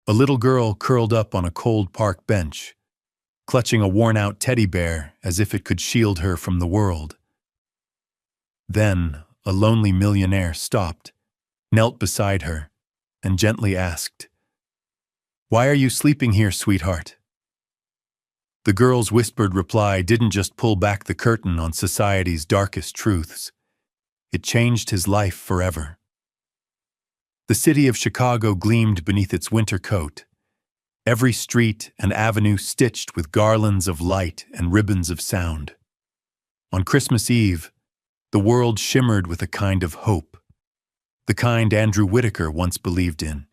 A little girl curled up on a cold park bench, clutching a worn-out teddy bear as if it could shield her from the world. Then, a lonely millionaire stopped, knelt beside her, and gently asked, "Why are you sleeping here, sweetheart?" The girl's whispered reply didn't just pull back the curtain on society's darkest truths. It changed his life forever. The city of Chicago gleamed beneath its winter coat, every street and avenue stitched with garlands of light and ribbons of sound. On Christmas Eve, the world shimmered with a kind of hope, the kind Andrew Whitaker once believed in.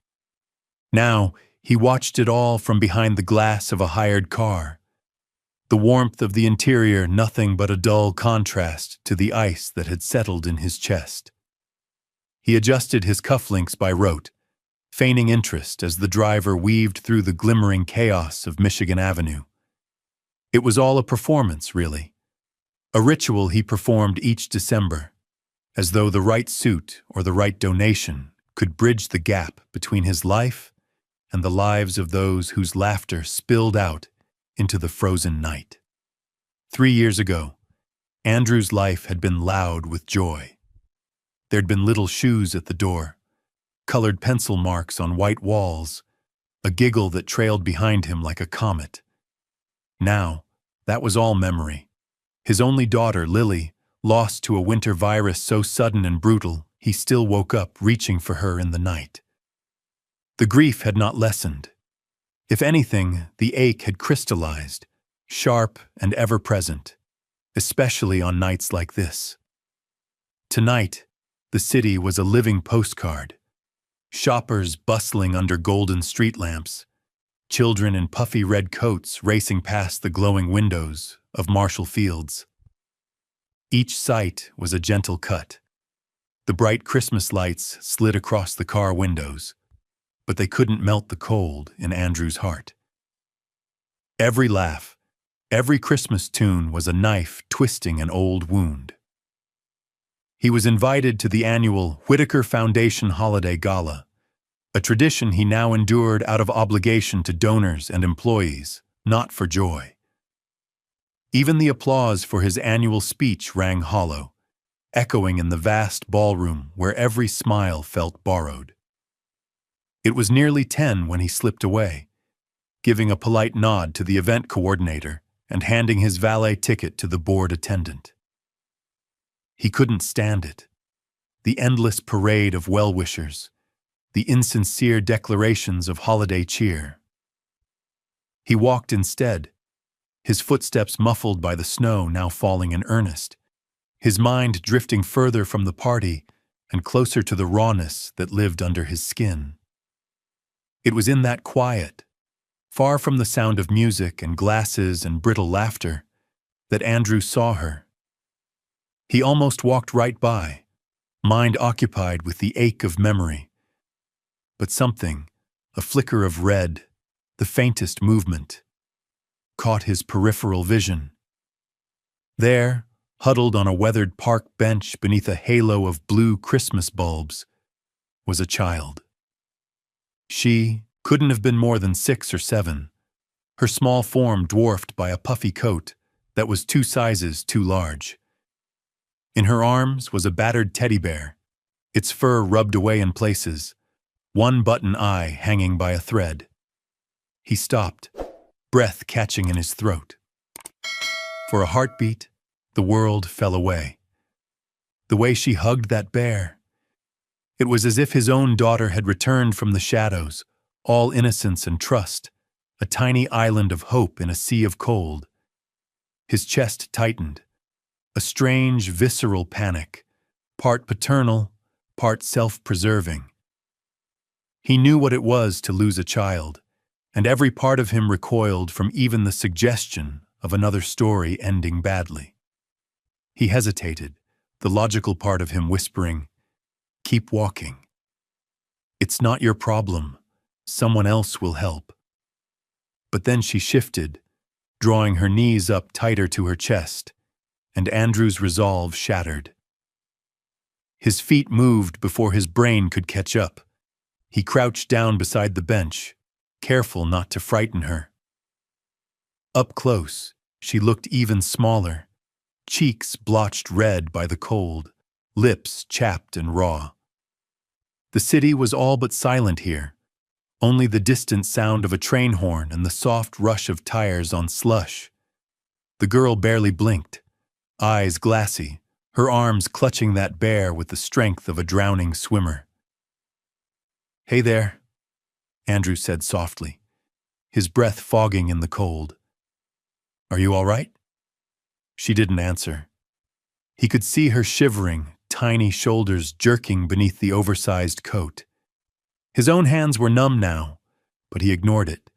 Now, he watched it all from behind the glass of a hired car, the warmth of the interior nothing but a dull contrast to the ice that had settled in his chest. He adjusted his cufflinks by rote, feigning interest as the driver weaved through the glimmering chaos of Michigan Avenue. It was all a performance, really. A ritual he performed each December, as though the right suit or the right donation could bridge the gap between his life and the lives of those whose laughter spilled out into the frozen night. 3 years ago, Andrew's life had been loud with joy. There'd been little shoes at the door, colored pencil marks on white walls, a giggle that trailed behind him like a comet. Now, that was all memory. His only daughter, Lily, lost to a winter virus so sudden and brutal, he still woke up reaching for her in the night. The grief had not lessened. If anything, the ache had crystallized, sharp and ever-present, especially on nights like this. Tonight, the city was a living postcard. Shoppers bustling under golden street lamps, children in puffy red coats racing past the glowing windows of Marshall Fields. Each sight was a gentle cut. The bright Christmas lights slid across the car windows, but they couldn't melt the cold in Andrew's heart. Every laugh, every Christmas tune was a knife twisting an old wound. He was invited to the annual Whitaker Foundation Holiday Gala, a tradition he now endured out of obligation to donors and employees, not for joy. Even the applause for his annual speech rang hollow, echoing in the vast ballroom where every smile felt borrowed. It was nearly 10 when he slipped away, giving a polite nod to the event coordinator and handing his valet ticket to the board attendant. He couldn't stand it. The endless parade of well-wishers, the insincere declarations of holiday cheer. He walked instead, his footsteps muffled by the snow now falling in earnest, his mind drifting further from the party and closer to the rawness that lived under his skin. It was in that quiet, far from the sound of music and glasses and brittle laughter, that Andrew saw her. He almost walked right by, mind occupied with the ache of memory. But something, a flicker of red, the faintest movement, caught his peripheral vision. There, huddled on a weathered park bench beneath a halo of blue Christmas bulbs, was a child. She couldn't have been more than 6 or 7, her small form dwarfed by a puffy coat that was 2 sizes too large. In her arms was a battered teddy bear, its fur rubbed away in places, one button eye hanging by a thread. He stopped, breath catching in his throat. For a heartbeat, the world fell away. The way she hugged that bear. It was as if his own daughter had returned from the shadows, all innocence and trust, a tiny island of hope in a sea of cold. His chest tightened. A strange, visceral panic, part paternal, part self-preserving. He knew what it was to lose a child, and every part of him recoiled from even the suggestion of another story ending badly. He hesitated, the logical part of him whispering, "Keep walking. It's not your problem. Someone else will help." But then she shifted, drawing her knees up tighter to her chest, and Andrew's resolve shattered. His feet moved before his brain could catch up. He crouched down beside the bench, careful not to frighten her. Up close, she looked even smaller, cheeks blotched red by the cold, lips chapped and raw. The city was all but silent here, only the distant sound of a train horn and the soft rush of tires on slush. The girl barely blinked, eyes glassy, her arms clutching that bear with the strength of a drowning swimmer. "Hey there," Andrew said softly, his breath fogging in the cold. "Are you all right?" She didn't answer. He could see her shivering, tiny shoulders jerking beneath the oversized coat. His own hands were numb now, but he ignored it.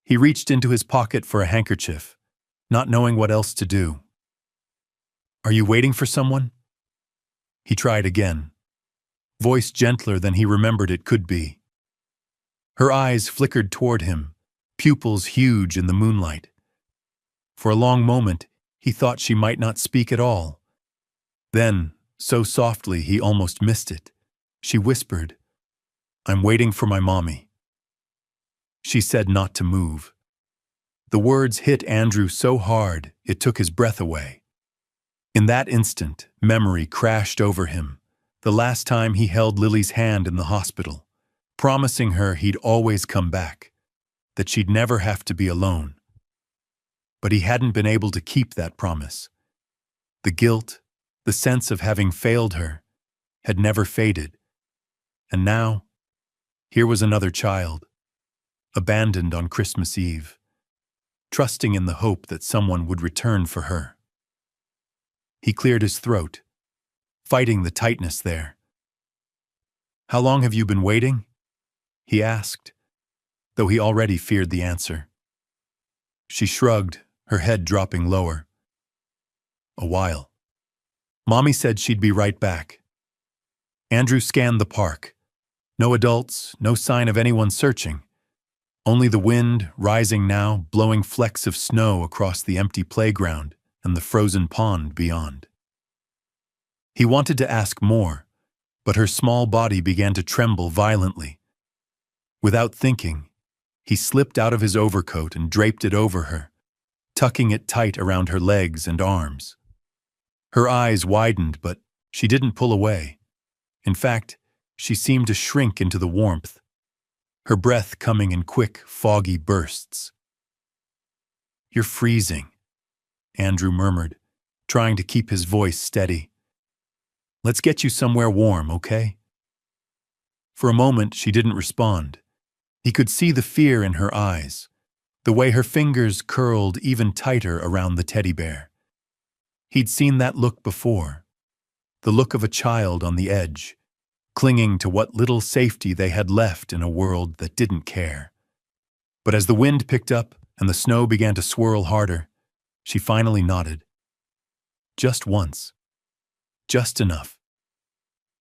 He reached into his pocket for a handkerchief, not knowing what else to do. "Are you waiting for someone?" He tried again, voice gentler than he remembered it could be. Her eyes flickered toward him, pupils huge in the moonlight. For a long moment, he thought she might not speak at all. Then, so softly he almost missed it, she whispered, "I'm waiting for my mommy." She said not to move. The words hit Andrew so hard it took his breath away. In that instant, memory crashed over him, the last time he held Lily's hand in the hospital, promising her he'd always come back, that she'd never have to be alone. But he hadn't been able to keep that promise. The guilt, the sense of having failed her, had never faded. And now, here was another child, abandoned on Christmas Eve, trusting in the hope that someone would return for her. He cleared his throat, fighting the tightness there. "How long have you been waiting?" he asked, though he already feared the answer. She shrugged, her head dropping lower. "A while. Mommy said she'd be right back." Andrew scanned the park. No adults, no sign of anyone searching. Only the wind, rising now, blowing flecks of snow across the empty playground and the frozen pond beyond. He wanted to ask more, but her small body began to tremble violently. Without thinking, he slipped out of his overcoat and draped it over her, tucking it tight around her legs and arms. Her eyes widened, but she didn't pull away. In fact, she seemed to shrink into the warmth, her breath coming in quick, foggy bursts. "You're freezing," Andrew murmured, trying to keep his voice steady. "Let's get you somewhere warm, okay?" For a moment, she didn't respond. He could see the fear in her eyes, the way her fingers curled even tighter around the teddy bear. He'd seen that look before, the look of a child on the edge, clinging to what little safety they had left in a world that didn't care. But as the wind picked up and the snow began to swirl harder, she finally nodded. Just once. Just enough.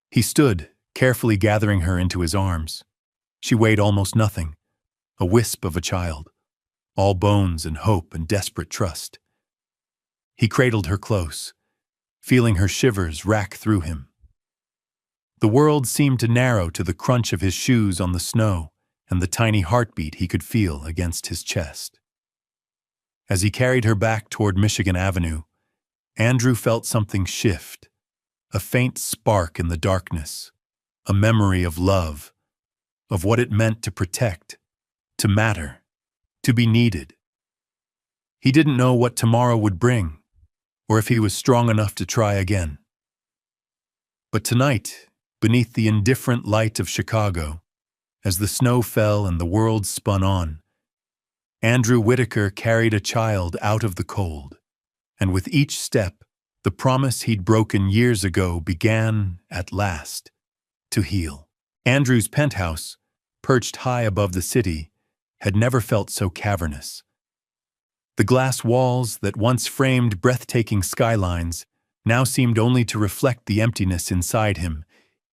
He stood, carefully gathering her into his arms. She weighed almost nothing, a wisp of a child, all bones and hope and desperate trust. He cradled her close, feeling her shivers rack through him. The world seemed to narrow to the crunch of his shoes on the snow and the tiny heartbeat he could feel against his chest. As he carried her back toward Michigan Avenue, Andrew felt something shift, a faint spark in the darkness, a memory of love, of what it meant to protect, to matter, to be needed. He didn't know what tomorrow would bring, or if he was strong enough to try again. But tonight, beneath the indifferent light of Chicago, as the snow fell and the world spun on, Andrew Whitaker carried a child out of the cold, and with each step, the promise he'd broken years ago began, at last, to heal. Andrew's penthouse, perched high above the city, had never felt so cavernous. The glass walls that once framed breathtaking skylines now seemed only to reflect the emptiness inside him,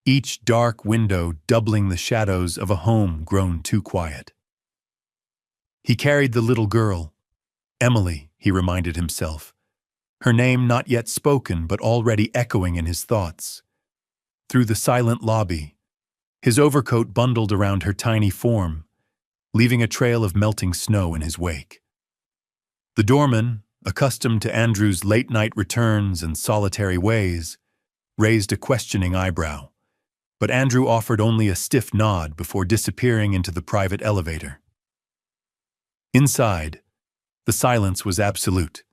each dark window doubling the shadows of a home grown too quiet. He carried the little girl, Emily, he reminded himself, her name not yet spoken but already echoing in his thoughts. Through the silent lobby, his overcoat bundled around her tiny form, leaving a trail of melting snow in his wake. The doorman, accustomed to Andrew's late-night returns and solitary ways, raised a questioning eyebrow, but Andrew offered only a stiff nod before disappearing into the private elevator. Inside, the silence was absolute.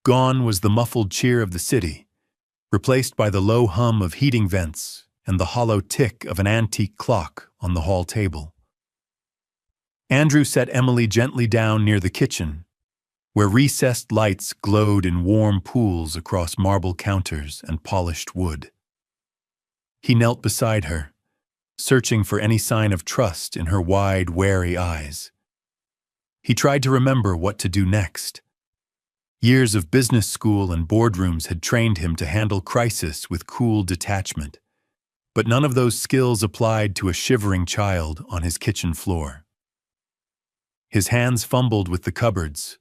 Gone was the muffled cheer of the city, replaced by the low hum of heating vents and the hollow tick of an antique clock on the hall table. Andrew set Emily gently down near the kitchen, where recessed lights glowed in warm pools across marble counters and polished wood. He knelt beside her, searching for any sign of trust in her wide, wary eyes. He tried to remember what to do next. Years of business school and boardrooms had trained him to handle crisis with cool detachment, but none of those skills applied to a shivering child on his kitchen floor. His hands fumbled with the cupboards,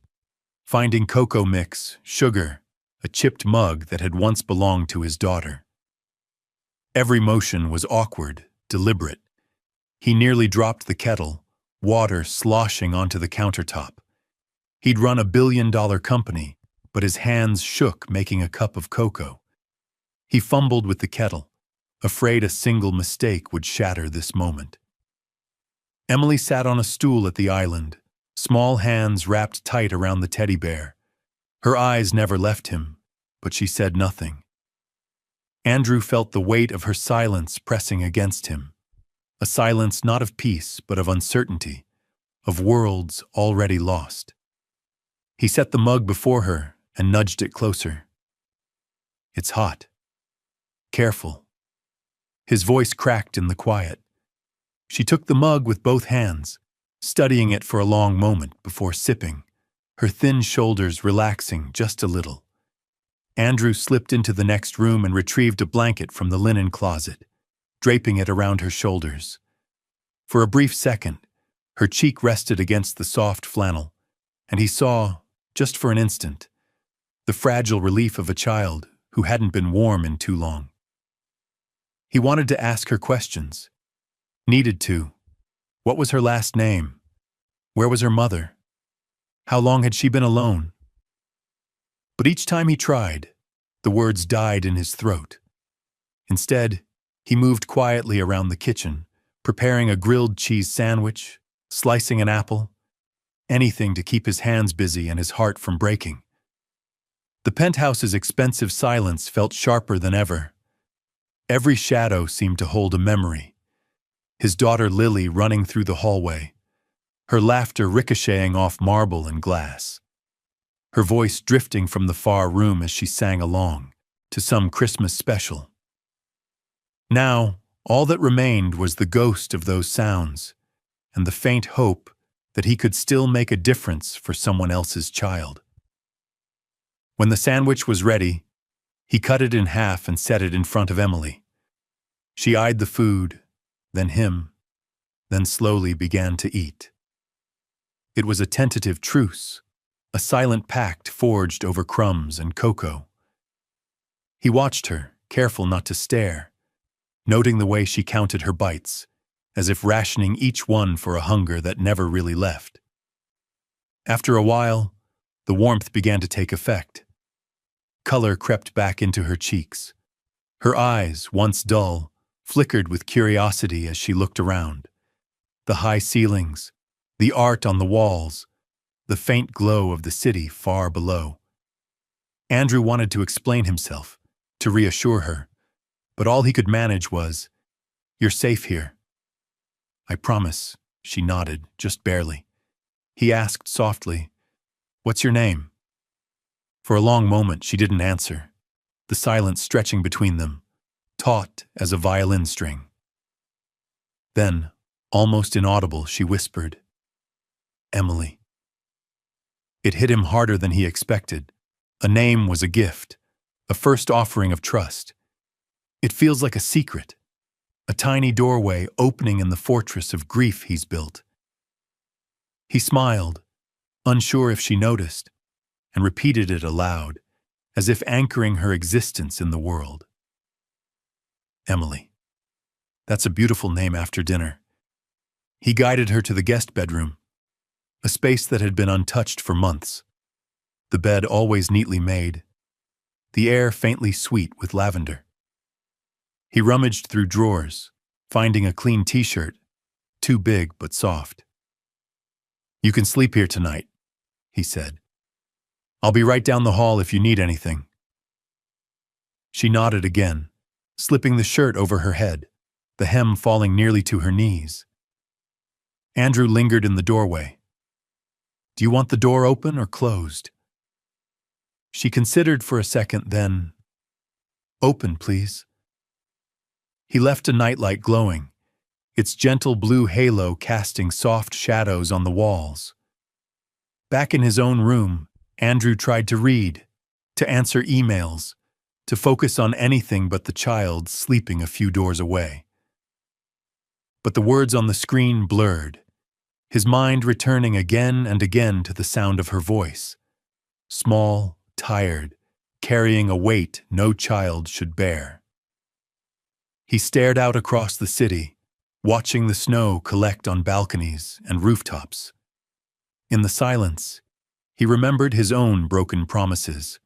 finding cocoa mix, sugar, a chipped mug that had once belonged to his daughter. Every motion was awkward, deliberate. He nearly dropped the kettle, water sloshing onto the countertop. He'd run a billion-dollar company, but his hands shook making a cup of cocoa. He fumbled with the kettle, afraid a single mistake would shatter this moment. Emily sat on a stool at the island, small hands wrapped tight around the teddy bear. Her eyes never left him, but she said nothing. Andrew felt the weight of her silence pressing against him, a silence not of peace but of uncertainty, of worlds already lost. He set the mug before her and nudged it closer. "It's hot. Careful." His voice cracked in the quiet. She took the mug with both hands, studying it for a long moment before sipping, her thin shoulders relaxing just a little. Andrew slipped into the next room and retrieved a blanket from the linen closet, draping it around her shoulders. For a brief second, her cheek rested against the soft flannel, and he saw, just for an instant, the fragile relief of a child who hadn't been warm in too long. He wanted to ask her questions. Needed to. What was her last name? Where was her mother? How long had she been alone? But each time he tried, the words died in his throat. Instead, he moved quietly around the kitchen, preparing a grilled cheese sandwich, slicing an apple, anything to keep his hands busy and his heart from breaking. The penthouse's expensive silence felt sharper than ever. Every shadow seemed to hold a memory. His daughter Lily running through the hallway, her laughter ricocheting off marble and glass, her voice drifting from the far room as she sang along to some Christmas special. Now, all that remained was the ghost of those sounds and the faint hope that he could still make a difference for someone else's child. When the sandwich was ready, he cut it in half and set it in front of Emily. She eyed the food, then him, then slowly began to eat. It was a tentative truce, a silent pact forged over crumbs and cocoa. He watched her, careful not to stare, noting the way she counted her bites, as if rationing each one for a hunger that never really left. After a while, the warmth began to take effect. Color crept back into her cheeks. Her eyes, once dull, flickered with curiosity as she looked around. The high ceilings, the art on the walls, the faint glow of the city far below. Andrew wanted to explain himself, to reassure her, but all he could manage was, "You're safe here." "I promise," she nodded, just barely. He asked softly, "What's your name?" For a long moment she didn't answer, the silence stretching between them, taut as a violin string. Then, almost inaudible, she whispered, "Emily." It hit him harder than he expected. A name was a gift, a first offering of trust. It feels like a secret, a tiny doorway opening in the fortress of grief he's built. He smiled, unsure if she noticed, and repeated it aloud, as if anchoring her existence in the world. "Emily. That's a beautiful name after dinner." He guided her to the guest bedroom, a space that had been untouched for months. The bed always neatly made, the air faintly sweet with lavender. He rummaged through drawers, finding a clean t-shirt, too big but soft. "You can sleep here tonight," he said. "I'll be right down the hall if you need anything." She nodded again, slipping the shirt over her head, the hem falling nearly to her knees. Andrew lingered in the doorway. "Do you want the door open or closed?" She considered for a second, then, "Open, please." He left a nightlight glowing, its gentle blue halo casting soft shadows on the walls. Back in his own room, Andrew tried to read, to answer emails, to focus on anything but the child sleeping a few doors away. But the words on the screen blurred, his mind returning again and again to the sound of her voice. Small, tired, carrying a weight no child should bear. He stared out across the city, watching the snow collect on balconies and rooftops. In the silence, he remembered his own broken promises,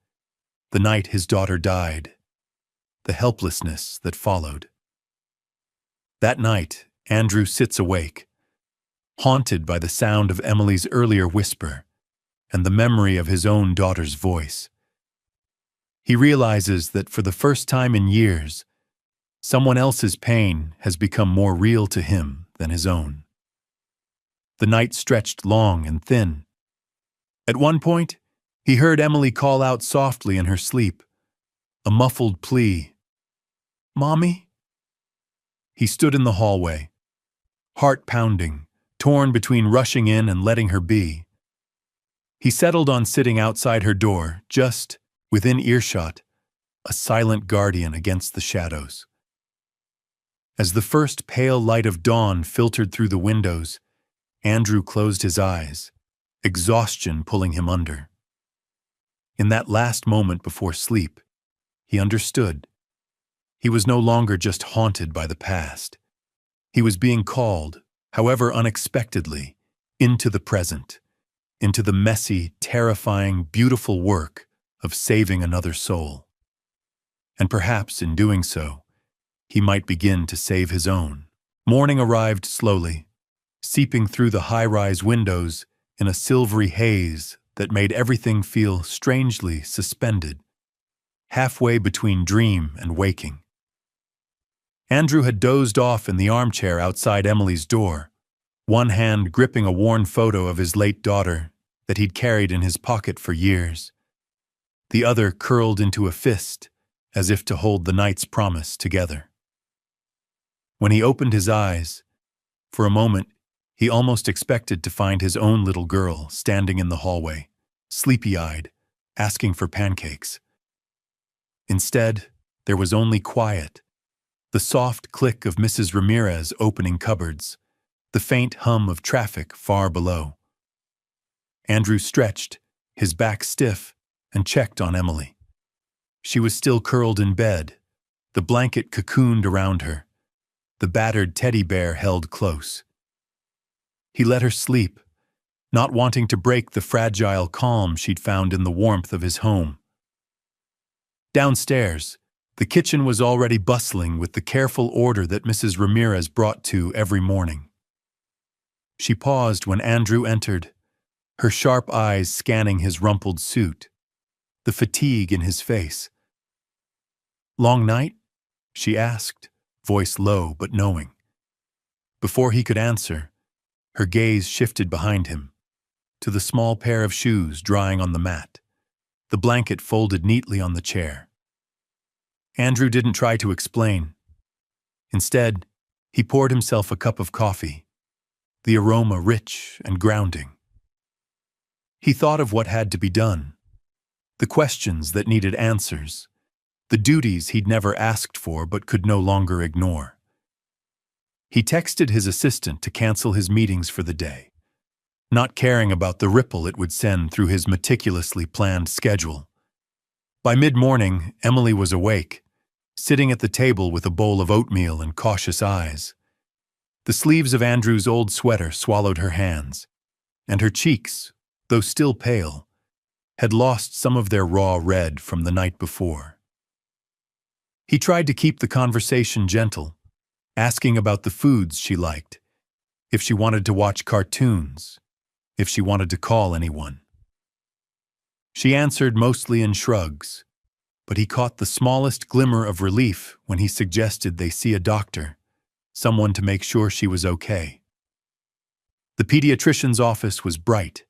the night his daughter died, the helplessness that followed. That night, Andrew sits awake, haunted by the sound of Emily's earlier whisper and the memory of his own daughter's voice. He realizes that for the first time in years, someone else's pain has become more real to him than his own. The night stretched long and thin. At one point, he heard Emily call out softly in her sleep, a muffled plea, "Mommy?" He stood in the hallway, heart pounding, torn between rushing in and letting her be. He settled on sitting outside her door, just within earshot, a silent guardian against the shadows. As the first pale light of dawn filtered through the windows, Andrew closed his eyes, exhaustion pulling him under. In that last moment before sleep, he understood. He was no longer just haunted by the past. He was being called, however unexpectedly, into the present, into the messy, terrifying, beautiful work of saving another soul. And perhaps in doing so, he might begin to save his own. Morning arrived slowly, seeping through the high-rise windows in a silvery haze that made everything feel strangely suspended, halfway between dream and waking. Andrew had dozed off in the armchair outside Emily's door, one hand gripping a worn photo of his late daughter that he'd carried in his pocket for years, the other curled into a fist as if to hold the night's promise together. When he opened his eyes, for a moment, he almost expected to find his own little girl standing in the hallway, sleepy-eyed, asking for pancakes. Instead, there was only quiet, the soft click of Mrs. Ramirez opening cupboards, the faint hum of traffic far below. Andrew stretched, his back stiff, and checked on Emily. She was still curled in bed, the blanket cocooned around her, the battered teddy bear held close. He let her sleep, not wanting to break the fragile calm she'd found in the warmth of his home. Downstairs, the kitchen was already bustling with the careful order that Mrs. Ramirez brought to every morning. She paused when Andrew entered, her sharp eyes scanning his rumpled suit, the fatigue in his face. "Long night?" she asked, voice low but knowing. Before he could answer, her gaze shifted behind him, to the small pair of shoes drying on the mat, the blanket folded neatly on the chair. Andrew didn't try to explain. Instead, he poured himself a cup of coffee, the aroma rich and grounding. He thought of what had to be done, the questions that needed answers, the duties he'd never asked for but could no longer ignore. He texted his assistant to cancel his meetings for the day, not caring about the ripple it would send through his meticulously planned schedule. By mid-morning, Emily was awake, sitting at the table with a bowl of oatmeal and cautious eyes. The sleeves of Andrew's old sweater swallowed her hands, and her cheeks, though still pale, had lost some of their raw red from the night before. He tried to keep the conversation gentle, asking about the foods she liked, if she wanted to watch cartoons, if she wanted to call anyone. She answered mostly in shrugs, but he caught the smallest glimmer of relief when he suggested they see a doctor, someone to make sure she was okay. The pediatrician's office was bright,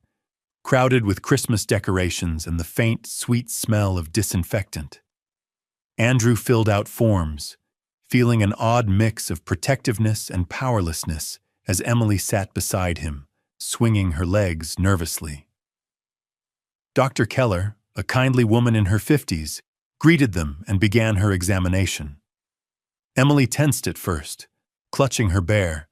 crowded with Christmas decorations and the faint, sweet smell of disinfectant. Andrew filled out forms, feeling an odd mix of protectiveness and powerlessness as Emily sat beside him, swinging her legs nervously. Dr. Keller, a kindly woman in her 50s, greeted them and began her examination. Emily tensed at first, clutching her bear,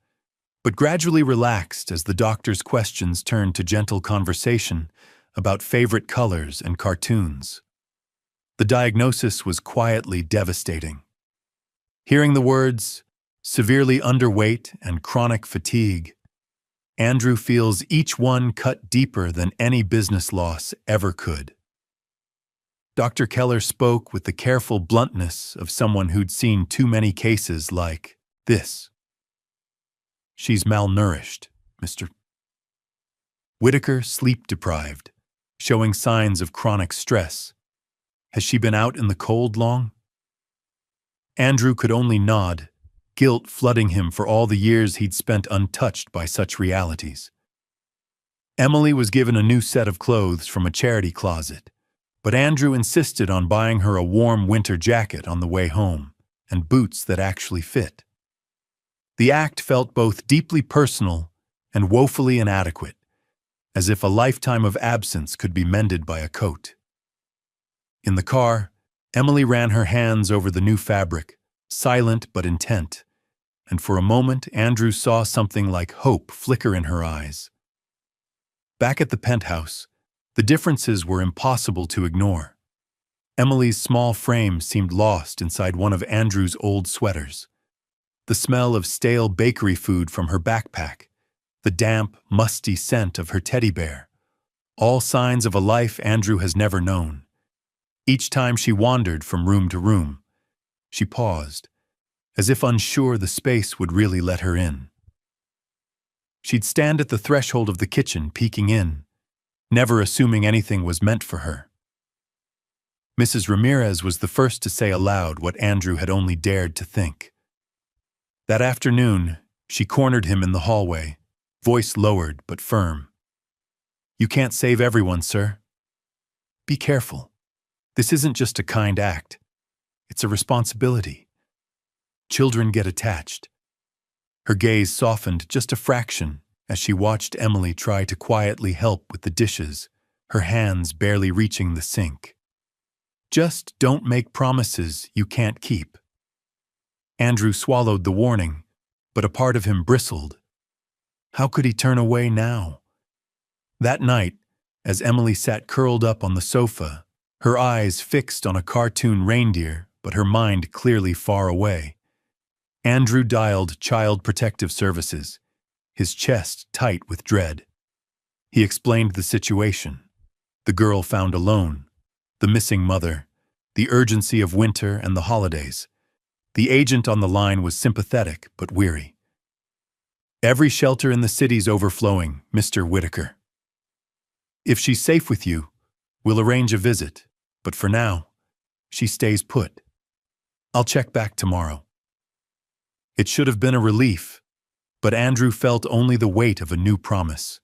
but gradually relaxed as the doctor's questions turned to gentle conversation about favorite colors and cartoons. The diagnosis was quietly devastating. Hearing the words, severely underweight and chronic fatigue, Andrew feels each one cut deeper than any business loss ever could. Dr. Keller spoke with the careful bluntness of someone who'd seen too many cases like this. She's malnourished, Mr. Whitaker, sleep-deprived, showing signs of chronic stress. Has she been out in the cold long? Andrew could only nod, guilt flooding him for all the years he'd spent untouched by such realities. Emily was given a new set of clothes from a charity closet, but Andrew insisted on buying her a warm winter jacket on the way home and boots that actually fit. The act felt both deeply personal and woefully inadequate, as if a lifetime of absence could be mended by a coat. In the car, Emily ran her hands over the new fabric, silent but intent, and for a moment Andrew saw something like hope flicker in her eyes. Back at the penthouse, the differences were impossible to ignore. Emily's small frame seemed lost inside one of Andrew's old sweaters. The smell of stale bakery food from her backpack, the damp, musty scent of her teddy bear, all signs of a life Andrew has never known. Each time she wandered from room to room, she paused, as if unsure the space would really let her in. She'd stand at the threshold of the kitchen, peeking in, never assuming anything was meant for her. Mrs. Ramirez was the first to say aloud what Andrew had only dared to think. That afternoon, she cornered him in the hallway, voice lowered but firm. "You can't save everyone, sir. Be careful. This isn't just a kind act. It's a responsibility. Children get attached." Her gaze softened just a fraction as she watched Emily try to quietly help with the dishes, her hands barely reaching the sink. "Just don't make promises you can't keep." Andrew swallowed the warning, but a part of him bristled. How could he turn away now? That night, as Emily sat curled up on the sofa, her eyes fixed on a cartoon reindeer, but her mind clearly far away, Andrew dialed Child Protective Services, his chest tight with dread. He explained the situation: the girl found alone, the missing mother, the urgency of winter and the holidays. The agent on the line was sympathetic but weary. "Every shelter in the city's overflowing, Mr. Whitaker. If she's safe with you, we'll arrange a visit, but for now, she stays put. I'll check back tomorrow." It should have been a relief, but Andrew felt only the weight of a new promise,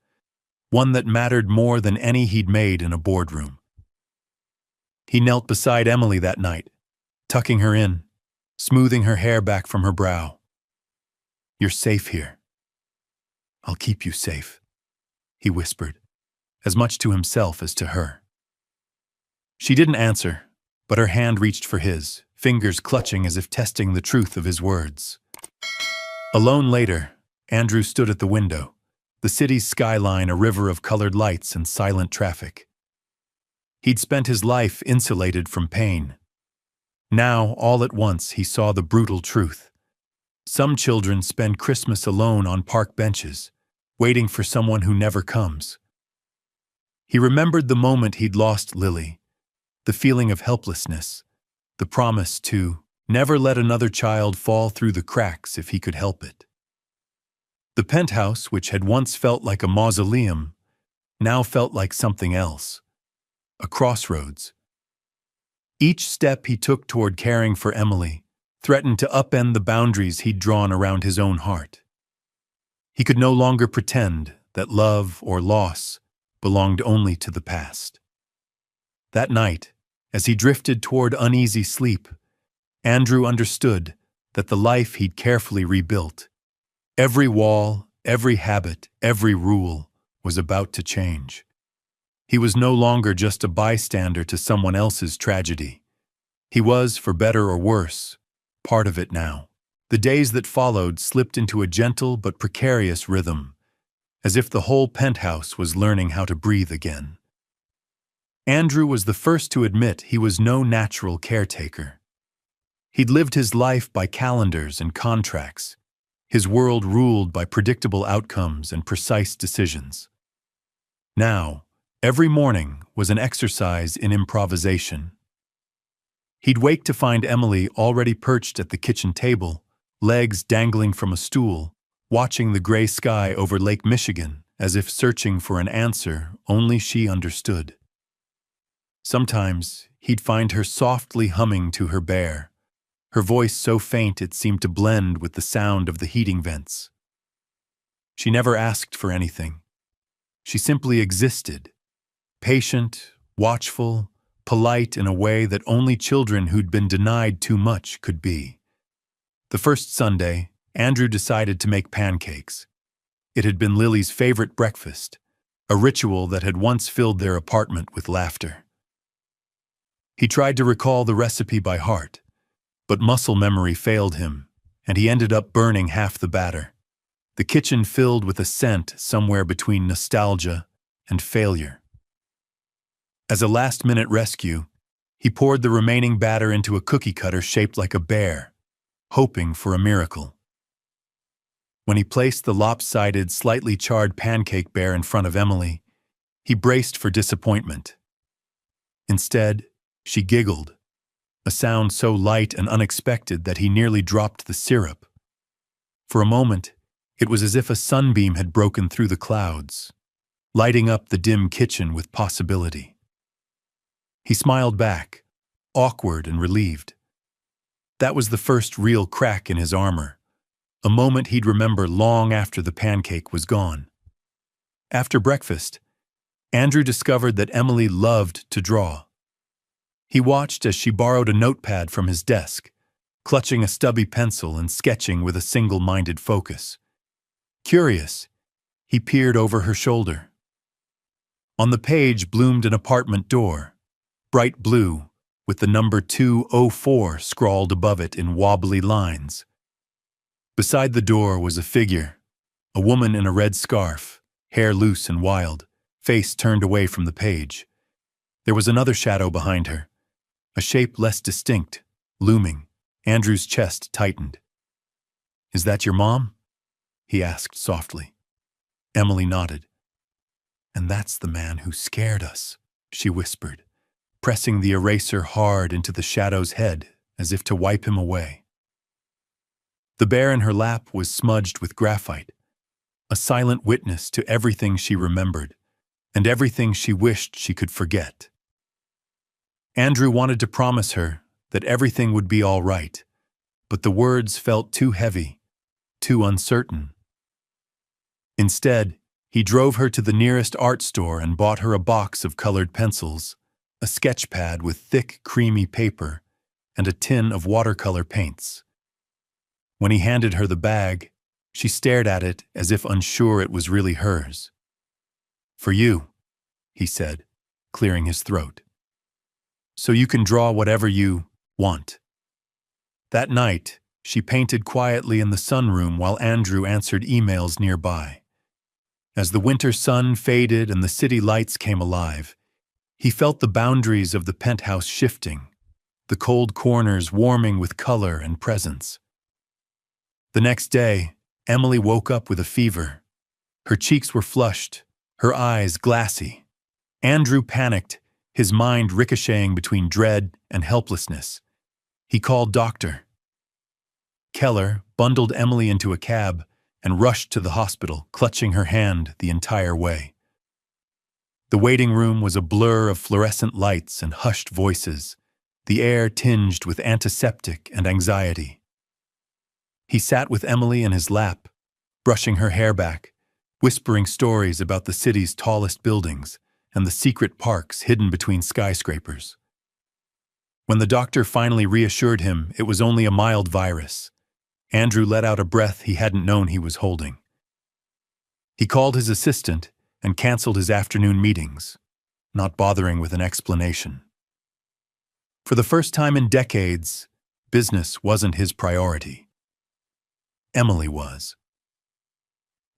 one that mattered more than any he'd made in a boardroom. He knelt beside Emily that night, tucking her in, smoothing her hair back from her brow. "You're safe here. I'll keep you safe," he whispered, as much to himself as to her. She didn't answer, but her hand reached for his, fingers clutching as if testing the truth of his words. Alone later, Andrew stood at the window, the city's skyline a river of colored lights and silent traffic. He'd spent his life insulated from pain. Now, all at once, he saw the brutal truth. Some children spend Christmas alone on park benches, waiting for someone who never comes. He remembered the moment he'd lost Lily, the feeling of helplessness, the promise to never let another child fall through the cracks if he could help it. The penthouse, which had once felt like a mausoleum, now felt like something else, a crossroads. Each step he took toward caring for Emily threatened to upend the boundaries he'd drawn around his own heart. He could no longer pretend that love or loss belonged only to the past. That night, as he drifted toward uneasy sleep, Andrew understood that the life he'd carefully rebuilt, every wall, every habit, every rule, was about to change. He was no longer just a bystander to someone else's tragedy. He was, for better or worse, part of it now. The days that followed slipped into a gentle but precarious rhythm, as if the whole penthouse was learning how to breathe again. Andrew was the first to admit he was no natural caretaker. He'd lived his life by calendars and contracts, his world ruled by predictable outcomes and precise decisions. Now, every morning was an exercise in improvisation. He'd wake to find Emily already perched at the kitchen table, legs dangling from a stool, watching the gray sky over Lake Michigan as if searching for an answer only she understood. Sometimes he'd find her softly humming to her bear, her voice so faint it seemed to blend with the sound of the heating vents. She never asked for anything. She simply existed, patient, watchful, polite in a way that only children who'd been denied too much could be. The first Sunday, Andrew decided to make pancakes. It had been Lily's favorite breakfast, a ritual that had once filled their apartment with laughter. He tried to recall the recipe by heart, but muscle memory failed him, and he ended up burning half the batter, the kitchen filled with a scent somewhere between nostalgia and failure. As a last-minute rescue, he poured the remaining batter into a cookie cutter shaped like a bear, hoping for a miracle. When he placed the lopsided, slightly charred pancake bear in front of Emily, he braced for disappointment. Instead, she giggled, a sound so light and unexpected that he nearly dropped the syrup. For a moment, it was as if a sunbeam had broken through the clouds, lighting up the dim kitchen with possibility. He smiled back, awkward and relieved. That was the first real crack in his armor, a moment he'd remember long after the pancake was gone. After breakfast, Andrew discovered that Emily loved to draw. He watched as she borrowed a notepad from his desk, clutching a stubby pencil and sketching with a single-minded focus. Curious, he peered over her shoulder. On the page bloomed an apartment door, bright blue, with the number 204 scrawled above it in wobbly lines. Beside the door was a figure, a woman in a red scarf, hair loose and wild, face turned away from the page. There was another shadow behind her, a shape less distinct, looming. Andrew's chest tightened. "Is that your mom?" he asked softly. Emily nodded. "And that's the man who scared us," she whispered, pressing the eraser hard into the shadow's head as if to wipe him away. The bear in her lap was smudged with graphite, a silent witness to everything she remembered and everything she wished she could forget. Andrew wanted to promise her that everything would be all right, but the words felt too heavy, too uncertain. Instead, he drove her to the nearest art store and bought her a box of colored pencils, a sketch pad with thick, creamy paper, and a tin of watercolor paints. When he handed her the bag, she stared at it as if unsure it was really hers. "For you," he said, clearing his throat. "So you can draw whatever you want." That night, she painted quietly in the sunroom while Andrew answered emails nearby. As the winter sun faded and the city lights came alive, he felt the boundaries of the penthouse shifting, the cold corners warming with color and presence. The next day, Emily woke up with a fever. Her cheeks were flushed, her eyes glassy. Andrew panicked, his mind ricocheting between dread and helplessness. He called Dr. Keller, bundled Emily into a cab, and rushed to the hospital, clutching her hand the entire way. The waiting room was a blur of fluorescent lights and hushed voices, the air tinged with antiseptic and anxiety. He sat with Emily in his lap, brushing her hair back, whispering stories about the city's tallest buildings and the secret parks hidden between skyscrapers. When the doctor finally reassured him it was only a mild virus, Andrew let out a breath he hadn't known he was holding. He called his assistant and canceled his afternoon meetings, not bothering with an explanation. For the first time in decades, business wasn't his priority. Emily was.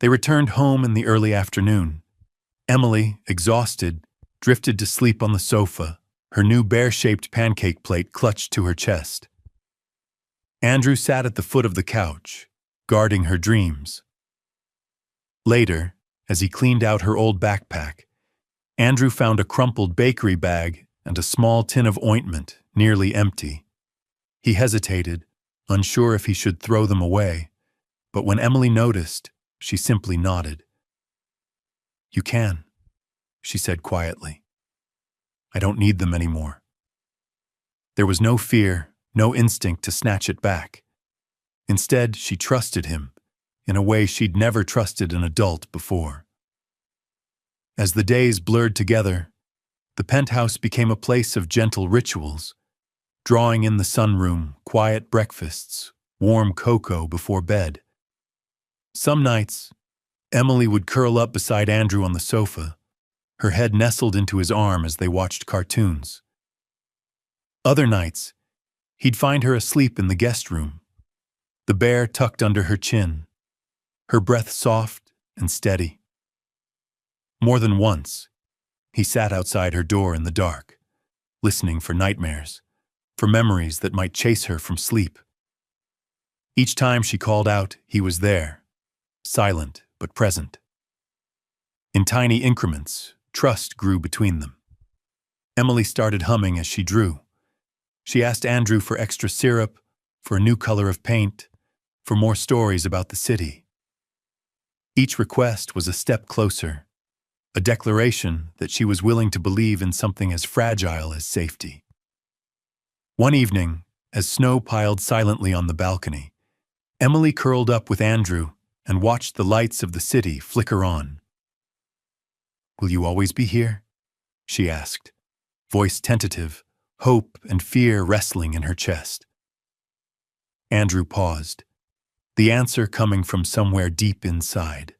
They returned home in the early afternoon. Emily, exhausted, drifted to sleep on the sofa, her new bear-shaped pancake plate clutched to her chest. Andrew sat at the foot of the couch, guarding her dreams. Later, as he cleaned out her old backpack, Andrew found a crumpled bakery bag and a small tin of ointment, nearly empty. He hesitated, unsure if he should throw them away, but when Emily noticed, she simply nodded. "You can," she said quietly. "I don't need them anymore." There was no fear, no instinct to snatch it back. Instead, she trusted him, in a way she'd never trusted an adult before. As the days blurred together, the penthouse became a place of gentle rituals, drawing in the sunroom, quiet breakfasts, warm cocoa before bed. Some nights, Emily would curl up beside Andrew on the sofa, her head nestled into his arm as they watched cartoons. Other nights, he'd find her asleep in the guest room, the bear tucked under her chin, her breath soft and steady. More than once, he sat outside her door in the dark, listening for nightmares, for memories that might chase her from sleep. Each time she called out, he was there, silent but present. In tiny increments, trust grew between them. Emily started humming as she drew. She asked Andrew for extra syrup, for a new color of paint, for more stories about the city. Each request was a step closer, a declaration that she was willing to believe in something as fragile as safety. One evening, as snow piled silently on the balcony, Emily curled up with Andrew and watched the lights of the city flicker on. "Will you always be here?" she asked, voice tentative, hope and fear wrestling in her chest. Andrew paused, the answer coming from somewhere deep inside.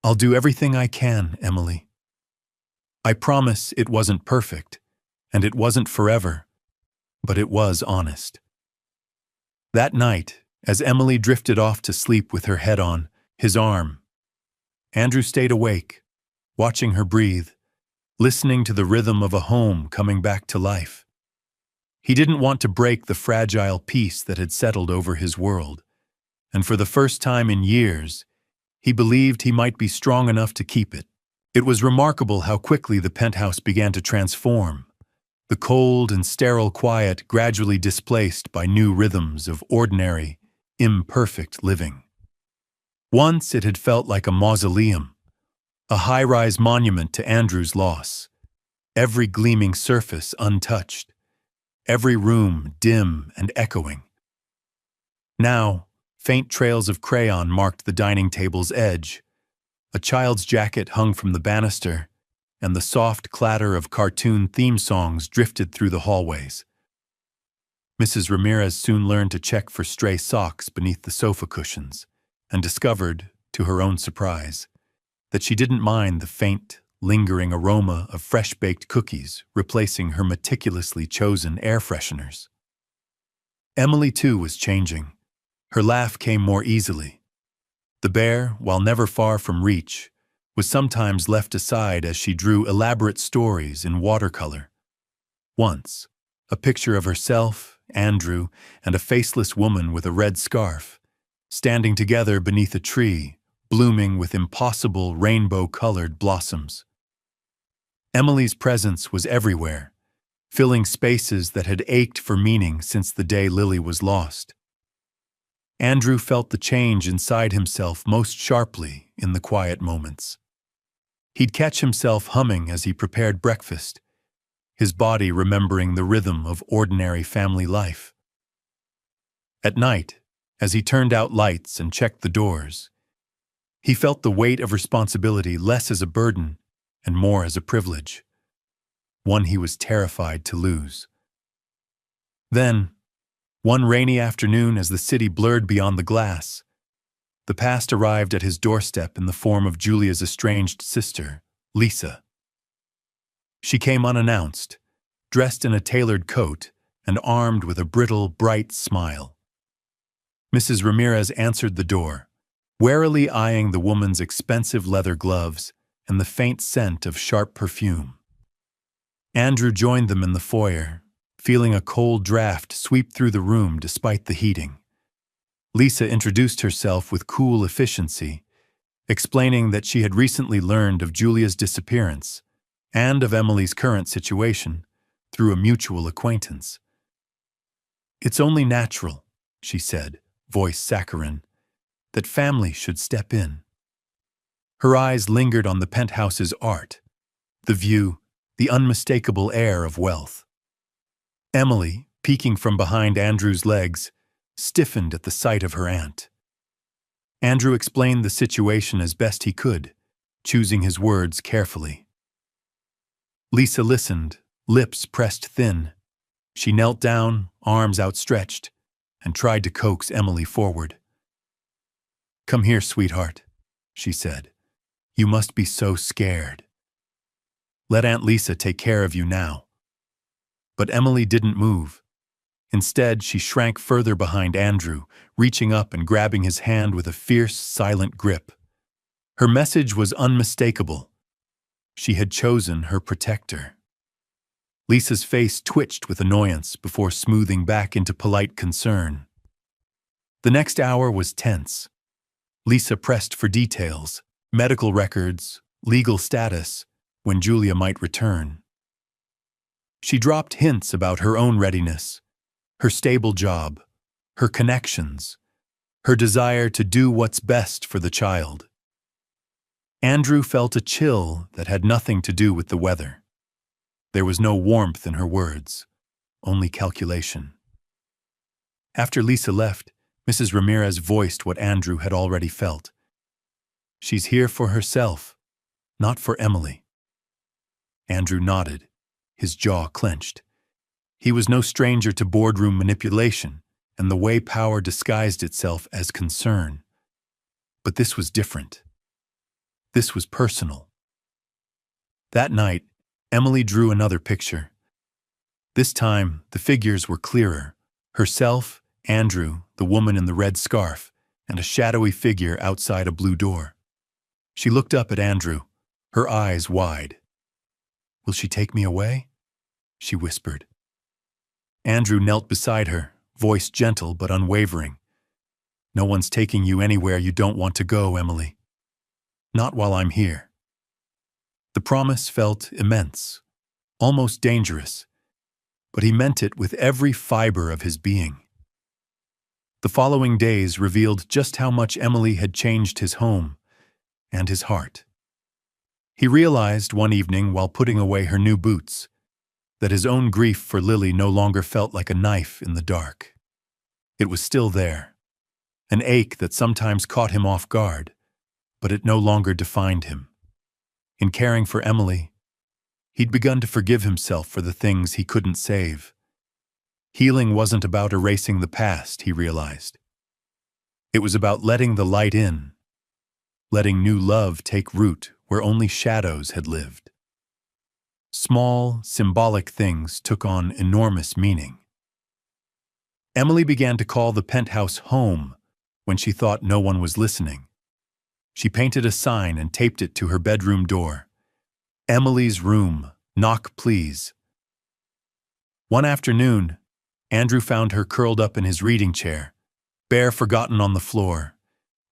"I'll do everything I can, Emily. I promise it wasn't perfect, and it wasn't forever, but it was honest." That night, as Emily drifted off to sleep with her head on his arm, Andrew stayed awake, watching her breathe, listening to the rhythm of a home coming back to life. He didn't want to break the fragile peace that had settled over his world, and for the first time in years, he believed he might be strong enough to keep it. It was remarkable how quickly the penthouse began to transform, the cold and sterile quiet gradually displaced by new rhythms of ordinary, imperfect living. Once it had felt like a mausoleum, a high-rise monument to Andrew's loss, every gleaming surface untouched, every room dim and echoing. Now, faint trails of crayon marked the dining table's edge, a child's jacket hung from the banister, and the soft clatter of cartoon theme songs drifted through the hallways. Mrs. Ramirez soon learned to check for stray socks beneath the sofa cushions, and discovered, to her own surprise, that she didn't mind the faint, lingering aroma of fresh-baked cookies replacing her meticulously chosen air fresheners. Emily, too, was changing. Her laugh came more easily. The bear, while never far from reach, was sometimes left aside as she drew elaborate stories in watercolor. Once, a picture of herself, Andrew, and a faceless woman with a red scarf, standing together beneath a tree, blooming with impossible rainbow-colored blossoms. Emily's presence was everywhere, filling spaces that had ached for meaning since the day Lily was lost. Andrew felt the change inside himself most sharply in the quiet moments. He'd catch himself humming as he prepared breakfast, his body remembering the rhythm of ordinary family life. At night, as he turned out lights and checked the doors, he felt the weight of responsibility less as a burden and more as a privilege, one he was terrified to lose. Then, one rainy afternoon as the city blurred beyond the glass, the past arrived at his doorstep in the form of Julia's estranged sister, Lisa. She came unannounced, dressed in a tailored coat and armed with a brittle, bright smile. Mrs. Ramirez answered the door, warily eyeing the woman's expensive leather gloves and the faint scent of sharp perfume. Andrew joined them in the foyer, feeling a cold draft sweep through the room despite the heating. Lisa introduced herself with cool efficiency, explaining that she had recently learned of Julia's disappearance and of Emily's current situation through a mutual acquaintance. "It's only natural," she said, voice saccharine, "that family should step in." Her eyes lingered on the penthouse's art, the view, the unmistakable air of wealth. Emily, peeking from behind Andrew's legs, stiffened at the sight of her aunt. Andrew explained the situation as best he could, choosing his words carefully. Lisa listened, lips pressed thin. She knelt down, arms outstretched, and tried to coax Emily forward. "Come here, sweetheart," she said. "You must be so scared. Let Aunt Lisa take care of you now." But Emily didn't move. Instead, she shrank further behind Andrew, reaching up and grabbing his hand with a fierce, silent grip. Her message was unmistakable. She had chosen her protector. Lisa's face twitched with annoyance before smoothing back into polite concern. The next hour was tense. Lisa pressed for details, medical records, legal status, when Julia might return. She dropped hints about her own readiness, her stable job, her connections, her desire to do what's best for the child. Andrew felt a chill that had nothing to do with the weather. There was no warmth in her words, only calculation. After Lisa left, Mrs. Ramirez voiced what Andrew had already felt. "She's here for herself, not for Emily." Andrew nodded, his jaw clenched. He was no stranger to boardroom manipulation and the way power disguised itself as concern. But this was different. This was personal. That night, Emily drew another picture. This time, the figures were clearer. Herself, Andrew, the woman in the red scarf, and a shadowy figure outside a blue door. She looked up at Andrew, her eyes wide. "Will she take me away?" she whispered. Andrew knelt beside her, voice gentle but unwavering. "No one's taking you anywhere you don't want to go, Emily. Not while I'm here." The promise felt immense, almost dangerous, but he meant it with every fiber of his being. The following days revealed just how much Emily had changed his home and his heart. He realized one evening while putting away her new boots that his own grief for Lily no longer felt like a knife in the dark. It was still there, an ache that sometimes caught him off guard, but it no longer defined him. In caring for Emily, he'd begun to forgive himself for the things he couldn't save. Healing wasn't about erasing the past, he realized. It was about letting the light in, letting new love take root where only shadows had lived. Small, symbolic things took on enormous meaning. Emily began to call the penthouse home when she thought no one was listening. She painted a sign and taped it to her bedroom door. "Emily's room, knock please." One afternoon, Andrew found her curled up in his reading chair, bare forgotten on the floor,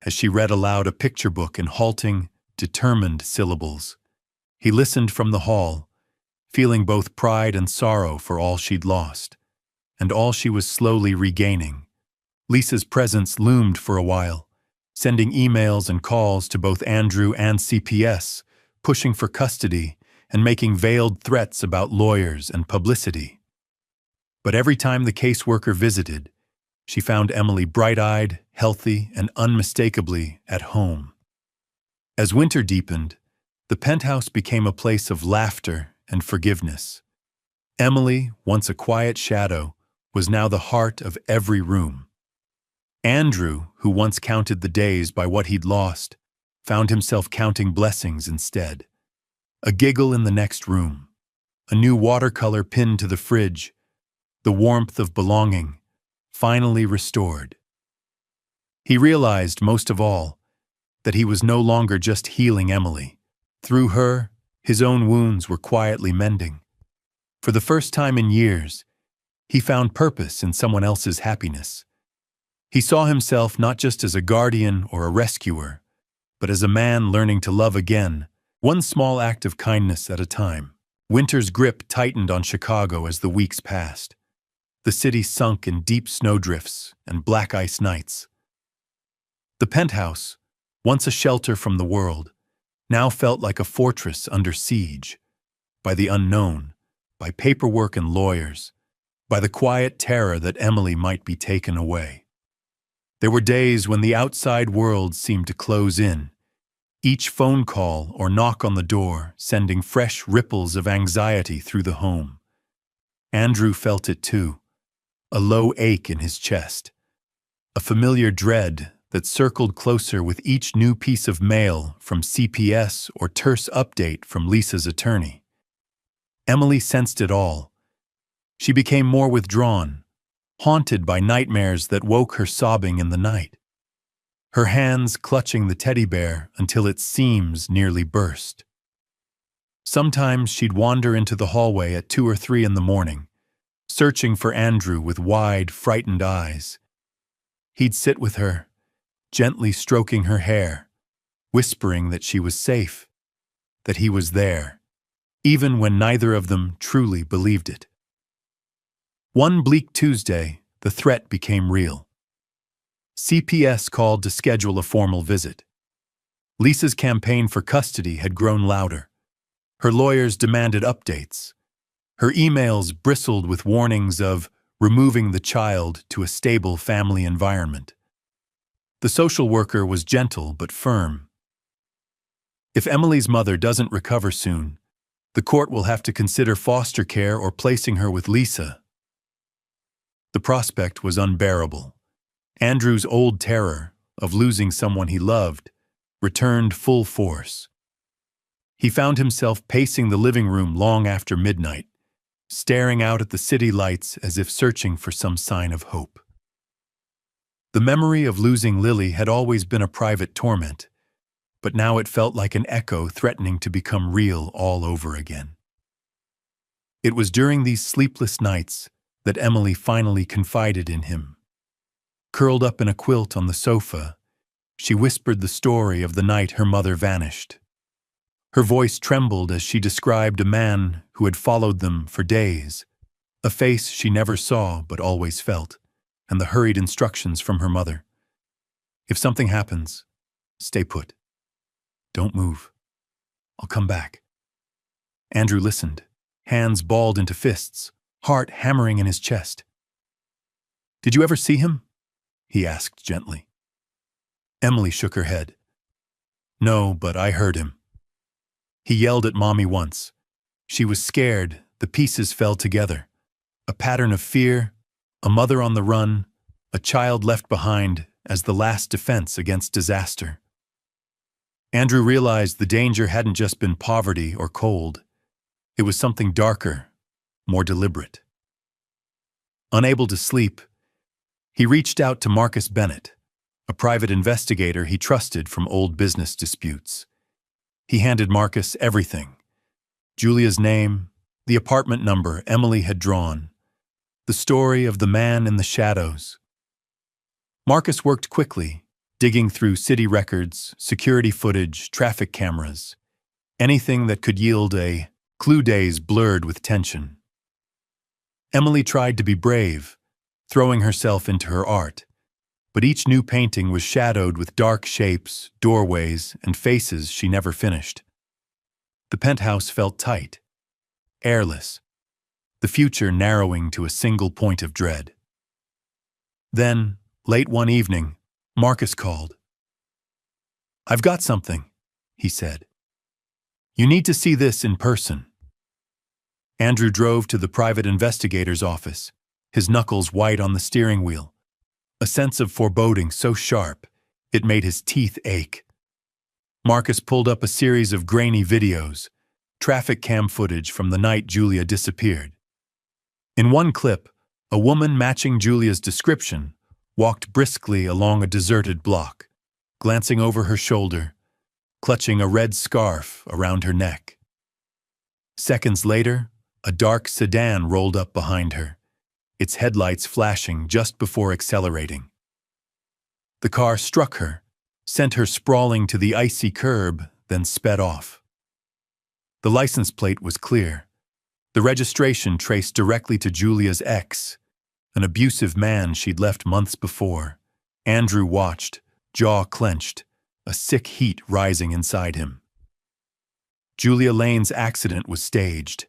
as she read aloud a picture book in halting, determined syllables. He listened from the hall, feeling both pride and sorrow for all she'd lost, and all she was slowly regaining. Lisa's presence loomed for a while, sending emails and calls to both Andrew and CPS, pushing for custody and making veiled threats about lawyers and publicity. But every time the caseworker visited, she found Emily bright-eyed, healthy, and unmistakably at home. As winter deepened, the penthouse became a place of laughter and forgiveness. Emily, once a quiet shadow, was now the heart of every room. Andrew, who once counted the days by what he'd lost, found himself counting blessings instead. A giggle in the next room, a new watercolor pinned to the fridge, the warmth of belonging, finally restored. He realized, most of all, that he was no longer just healing Emily. Through her, his own wounds were quietly mending. For the first time in years, he found purpose in someone else's happiness. He saw himself not just as a guardian or a rescuer, but as a man learning to love again, one small act of kindness at a time. Winter's grip tightened on Chicago as the weeks passed. The city sunk in deep snowdrifts and black ice nights. The penthouse, once a shelter from the world, now felt like a fortress under siege, by the unknown, by paperwork and lawyers, by the quiet terror that Emily might be taken away. There were days when the outside world seemed to close in, each phone call or knock on the door sending fresh ripples of anxiety through the home. Andrew felt it too, a low ache in his chest, a familiar dread that circled closer with each new piece of mail from CPS or terse update from Lisa's attorney. Emily sensed it all. She became more withdrawn, haunted by nightmares that woke her sobbing in the night, her hands clutching the teddy bear until its seams nearly burst. Sometimes she'd wander into the hallway at 2 or 3 in the morning, searching for Andrew with wide, frightened eyes. He'd sit with her, gently stroking her hair, whispering that she was safe, that he was there, even when neither of them truly believed it. One bleak Tuesday, the threat became real. CPS called to schedule a formal visit. Lisa's campaign for custody had grown louder. Her lawyers demanded updates. Her emails bristled with warnings of removing the child to a stable family environment. The social worker was gentle but firm. If Emily's mother doesn't recover soon, the court will have to consider foster care or placing her with Lisa. The prospect was unbearable. Andrew's old terror of losing someone he loved returned full force. He found himself pacing the living room long after midnight, staring out at the city lights as if searching for some sign of hope. The memory of losing Lily had always been a private torment, but now it felt like an echo threatening to become real all over again. It was during these sleepless nights that Emily finally confided in him. Curled up in a quilt on the sofa, she whispered the story of the night her mother vanished. Her voice trembled as she described a man who had followed them for days, a face she never saw but always felt, and the hurried instructions from her mother. If something happens, stay put. Don't move. I'll come back. Andrew listened, hands balled into fists, heart hammering in his chest. Did you ever see him? He asked gently. Emily shook her head. No, but I heard him. He yelled at Mommy once. She was scared, the pieces fell together. A pattern of fear, a mother on the run, a child left behind as the last defense against disaster. Andrew realized the danger hadn't just been poverty or cold. It was something darker, more deliberate. Unable to sleep, he reached out to Marcus Bennett, a private investigator he trusted from old business disputes. He handed Marcus everything: Julia's name, the apartment number Emily had drawn, the story of the man in the shadows. Marcus worked quickly, digging through city records, security footage, traffic cameras, anything that could yield a clue days blurred with tension. Emily tried to be brave, throwing herself into her art, but each new painting was shadowed with dark shapes, doorways, and faces she never finished. The penthouse felt tight, airless, the future narrowing to a single point of dread. Then, late one evening, Marcus called. "I've got something," he said. "You need to see this in person." Andrew drove to the private investigator's office, his knuckles white on the steering wheel, a sense of foreboding so sharp it made his teeth ache. Marcus pulled up a series of grainy videos, traffic cam footage from the night Julia disappeared. In one clip, a woman matching Julia's description walked briskly along a deserted block, glancing over her shoulder, clutching a red scarf around her neck. Seconds later, a dark sedan rolled up behind her, its headlights flashing just before accelerating. The car struck her, sent her sprawling to the icy curb, then sped off. The license plate was clear. The registration traced directly to Julia's ex, an abusive man she'd left months before. Andrew watched, jaw clenched, a sick heat rising inside him. Julia Lane's accident was staged.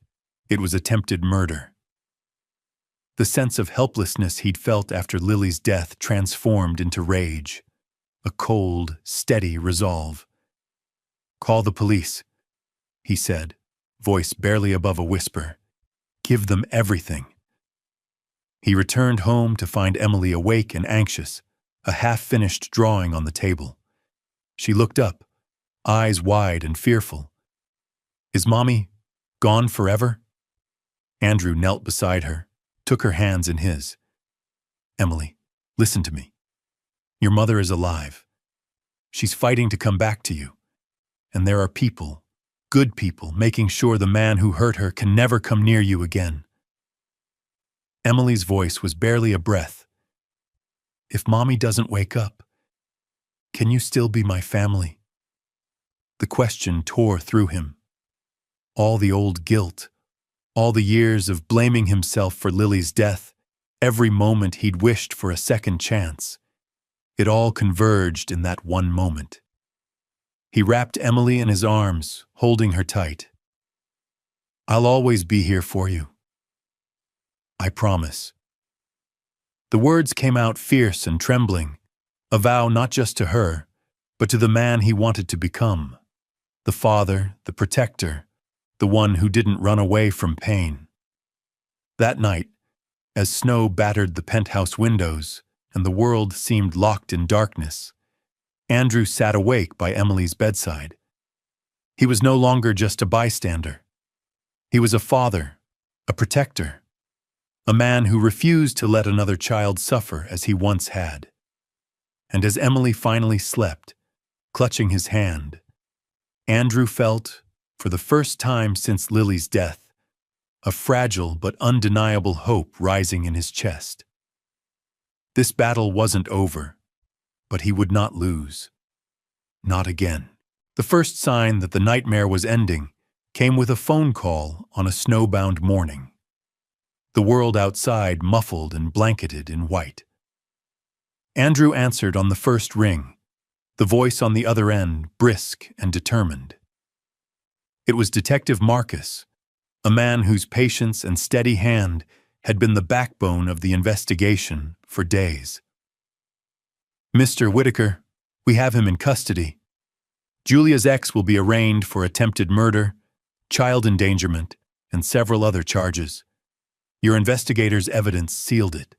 It was attempted murder. The sense of helplessness he'd felt after Lily's death transformed into rage, a cold, steady resolve. "Call the police," he said, voice barely above a whisper. "Give them everything." He returned home to find Emily awake and anxious, a half-finished drawing on the table. She looked up, eyes wide and fearful. "Is Mommy gone forever?" Andrew knelt beside her, took her hands in his. "Emily, listen to me. Your mother is alive. She's fighting to come back to you. And there are people, good people, making sure the man who hurt her can never come near you again." Emily's voice was barely a breath. "If Mommy doesn't wake up, can you still be my family?" The question tore through him. All the old guilt, all the years of blaming himself for Lily's death, every moment he'd wished for a second chance. It all converged in that one moment. He wrapped Emily in his arms, holding her tight. "I'll always be here for you. I promise." The words came out fierce and trembling, a vow not just to her, but to the man he wanted to become. The father, the protector, the one who didn't run away from pain. That night, as snow battered the penthouse windows and the world seemed locked in darkness, Andrew sat awake by Emily's bedside. He was no longer just a bystander. He was a father, a protector, a man who refused to let another child suffer as he once had. And as Emily finally slept, clutching his hand, Andrew felt, for the first time since Lily's death, a fragile but undeniable hope rising in his chest. This battle wasn't over, but he would not lose. Not again. The first sign that the nightmare was ending came with a phone call on a snowbound morning. The world outside muffled and blanketed in white. Andrew answered on the first ring, the voice on the other end brisk and determined. It was Detective Marcus, a man whose patience and steady hand had been the backbone of the investigation for days. "Mr. Whitaker, we have him in custody. Julia's ex will be arraigned for attempted murder, child endangerment, and several other charges. Your investigators' evidence sealed it."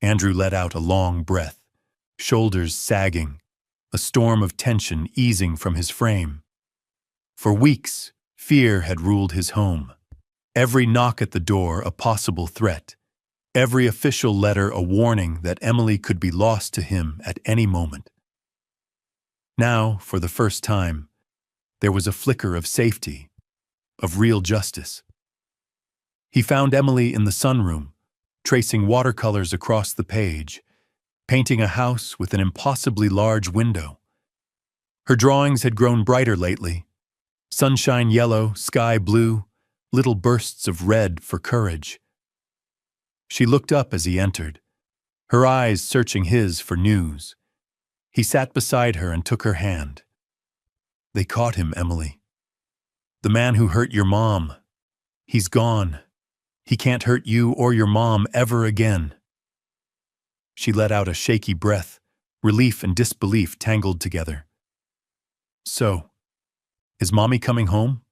Andrew let out a long breath, shoulders sagging, a storm of tension easing from his frame. For weeks, fear had ruled his home. Every knock at the door a possible threat. Every official letter a warning that Emily could be lost to him at any moment. Now, for the first time, there was a flicker of safety, of real justice. He found Emily in the sunroom, tracing watercolors across the page, painting a house with an impossibly large window. Her drawings had grown brighter lately. Sunshine yellow, sky blue, little bursts of red for courage. She looked up as he entered, her eyes searching his for news. He sat beside her and took her hand. "They caught him, Emily. The man who hurt your mom. He's gone. He can't hurt you or your mom ever again." She let out a shaky breath, relief and disbelief tangled together. "So, is Mommy coming home?"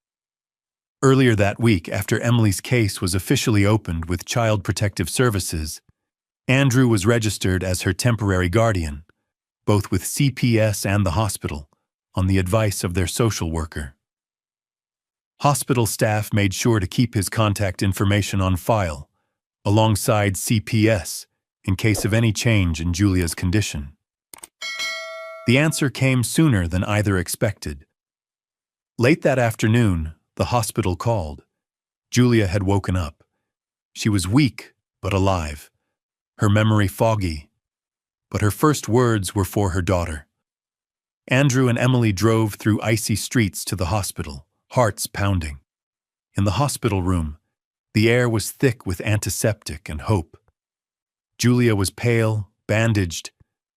Earlier that week, after Emily's case was officially opened with Child Protective Services, Andrew was registered as her temporary guardian, both with CPS and the hospital, on the advice of their social worker. Hospital staff made sure to keep his contact information on file, alongside CPS, in case of any change in Julia's condition. The answer came sooner than either expected. Late that afternoon, the hospital called. Julia had woken up. She was weak, but alive, her memory foggy, but her first words were for her daughter. Andrew and Emily drove through icy streets to the hospital, hearts pounding. In the hospital room, the air was thick with antiseptic and hope. Julia was pale, bandaged,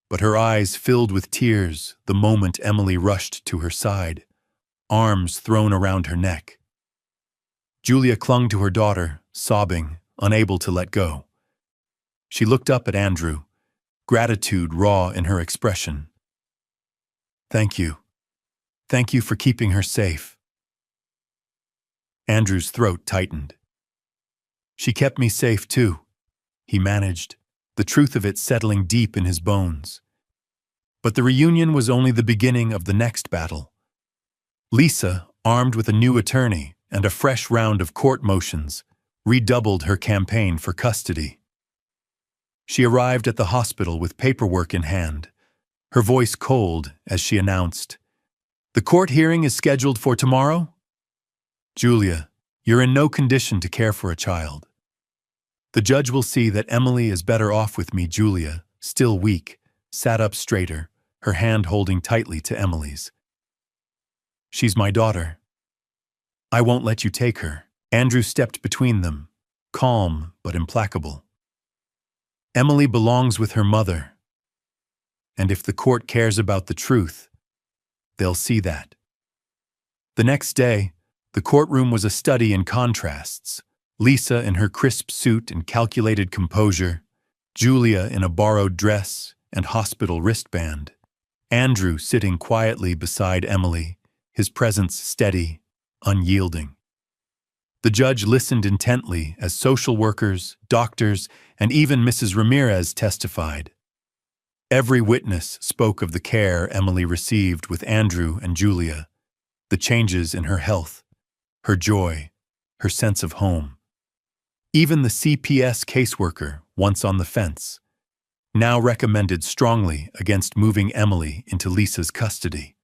but her eyes filled with tears the moment Emily rushed to her side, arms thrown around her neck. Julia clung to her daughter, sobbing, unable to let go. She looked up at Andrew, gratitude raw in her expression. "Thank you. Thank you for keeping her safe." Andrew's throat tightened. "She kept me safe too," he managed, the truth of it settling deep in his bones. But the reunion was only the beginning of the next battle. Lisa, armed with a new attorney and a fresh round of court motions, redoubled her campaign for custody. She arrived at the hospital with paperwork in hand, her voice cold as she announced, "The court hearing is scheduled for tomorrow? Julia, you're in no condition to care for a child. The judge will see that Emily is better off with me." Julia, still weak, sat up straighter, her hand holding tightly to Emily's. "She's my daughter. I won't let you take her." Andrew stepped between them, calm but implacable. "Emily belongs with her mother. And if the court cares about the truth, they'll see that." The next day, the courtroom was a study in contrasts. Lisa in her crisp suit and calculated composure, Julia in a borrowed dress and hospital wristband, Andrew sitting quietly beside Emily, his presence steady, unyielding. The judge listened intently as social workers, doctors, and even Mrs. Ramirez testified. Every witness spoke of the care Emily received with Andrew and Julia, the changes in her health, her joy, her sense of home. Even the CPS caseworker, once on the fence, now recommended strongly against moving Emily into Lisa's custody.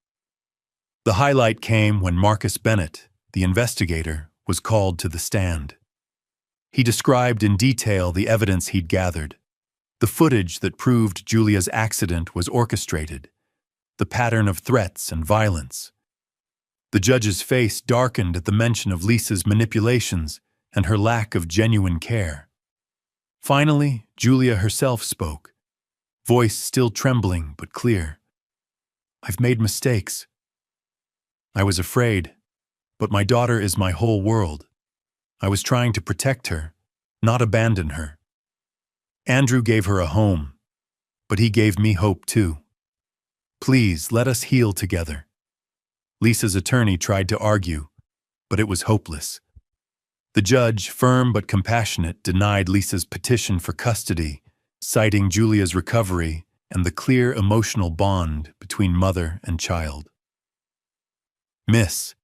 The highlight came when Marcus Bennett, the investigator, was called to the stand. He described in detail the evidence he'd gathered, the footage that proved Julia's accident was orchestrated, the pattern of threats and violence. The judge's face darkened at the mention of Lisa's manipulations and her lack of genuine care. Finally, Julia herself spoke, voice still trembling but clear. "I've made mistakes. I was afraid, but my daughter is my whole world. I was trying to protect her, not abandon her. Andrew gave her a home, but he gave me hope too. Please let us heal together." Lisa's attorney tried to argue, but it was hopeless. The judge, firm but compassionate, denied Lisa's petition for custody, citing Julia's recovery and the clear emotional bond between mother and child. "Miss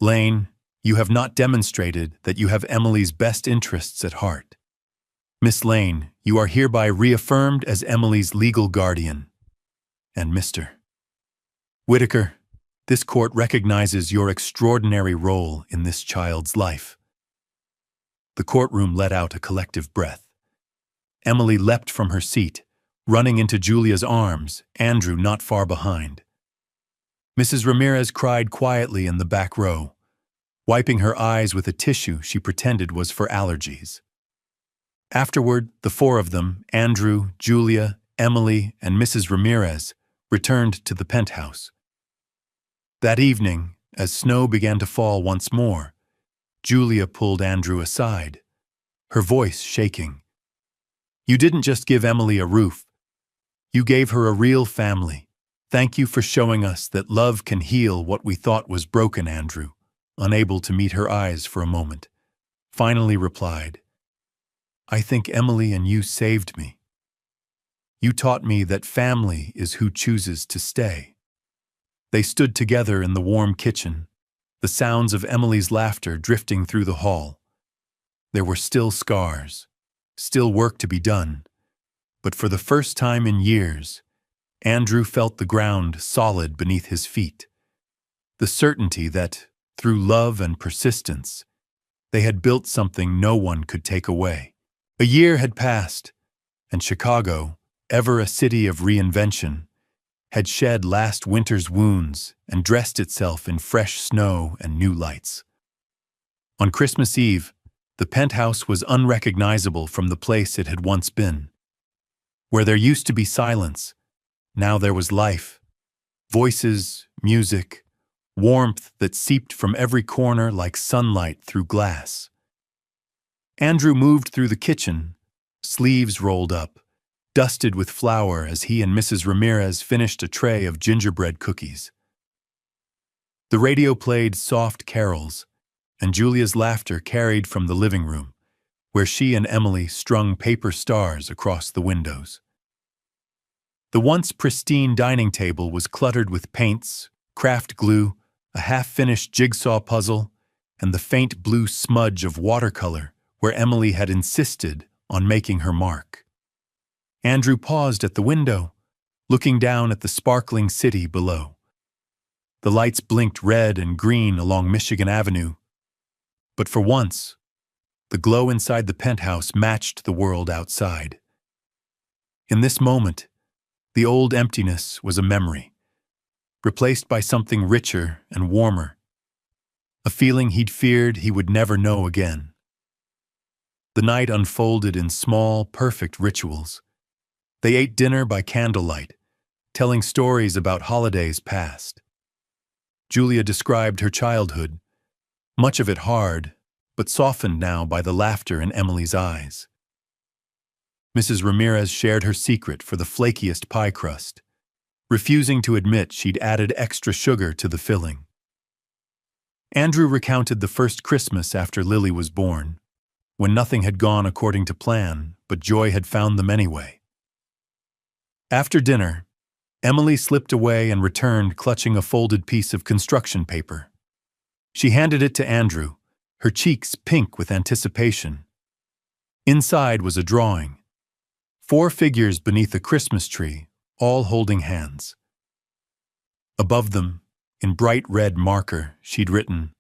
Lane, you have not demonstrated that you have Emily's best interests at heart. Miss Lane, you are hereby reaffirmed as Emily's legal guardian. And Mr. Whitaker, this court recognizes your extraordinary role in this child's life." The courtroom let out a collective breath. Emily leapt from her seat, running into Julia's arms, Andrew not far behind. Mrs. Ramirez cried quietly in the back row, wiping her eyes with a tissue she pretended was for allergies. Afterward, the four of them, Andrew, Julia, Emily, and Mrs. Ramirez, returned to the penthouse. That evening, as snow began to fall once more, Julia pulled Andrew aside, her voice shaking. "You didn't just give Emily a roof. You gave her a real family. Thank you for showing us that love can heal what we thought was broken," Andrew, unable to meet her eyes for a moment, finally replied. "I think Emily and you saved me. You taught me that family is who chooses to stay." They stood together in the warm kitchen, the sounds of Emily's laughter drifting through the hall. There were still scars, still work to be done, but for the first time in years, Andrew felt the ground solid beneath his feet, the certainty that, through love and persistence, they had built something no one could take away. A year had passed, and Chicago, ever a city of reinvention, had shed last winter's wounds and dressed itself in fresh snow and new lights. On Christmas Eve, the penthouse was unrecognizable from the place it had once been. Where there used to be silence, now there was life, voices, music, warmth that seeped from every corner like sunlight through glass. Andrew moved through the kitchen, sleeves rolled up, dusted with flour as he and Mrs. Ramirez finished a tray of gingerbread cookies. The radio played soft carols, and Julia's laughter carried from the living room, where she and Emily strung paper stars across the windows. The once pristine dining table was cluttered with paints, craft glue, a half-finished jigsaw puzzle, and the faint blue smudge of watercolor where Emily had insisted on making her mark. Andrew paused at the window, looking down at the sparkling city below. The lights blinked red and green along Michigan Avenue, but for once, the glow inside the penthouse matched the world outside. In this moment, the old emptiness was a memory, replaced by something richer and warmer, a feeling he'd feared he would never know again. The night unfolded in small, perfect rituals. They ate dinner by candlelight, telling stories about holidays past. Julia described her childhood, much of it hard, but softened now by the laughter in Emily's eyes. Mrs. Ramirez shared her secret for the flakiest pie crust, refusing to admit she'd added extra sugar to the filling. Andrew recounted the first Christmas after Lily was born, when nothing had gone according to plan, but joy had found them anyway. After dinner, Emily slipped away and returned clutching a folded piece of construction paper. She handed it to Andrew, her cheeks pink with anticipation. Inside was a drawing. 4 figures beneath a Christmas tree, all holding hands. Above them, in bright red marker, she'd written,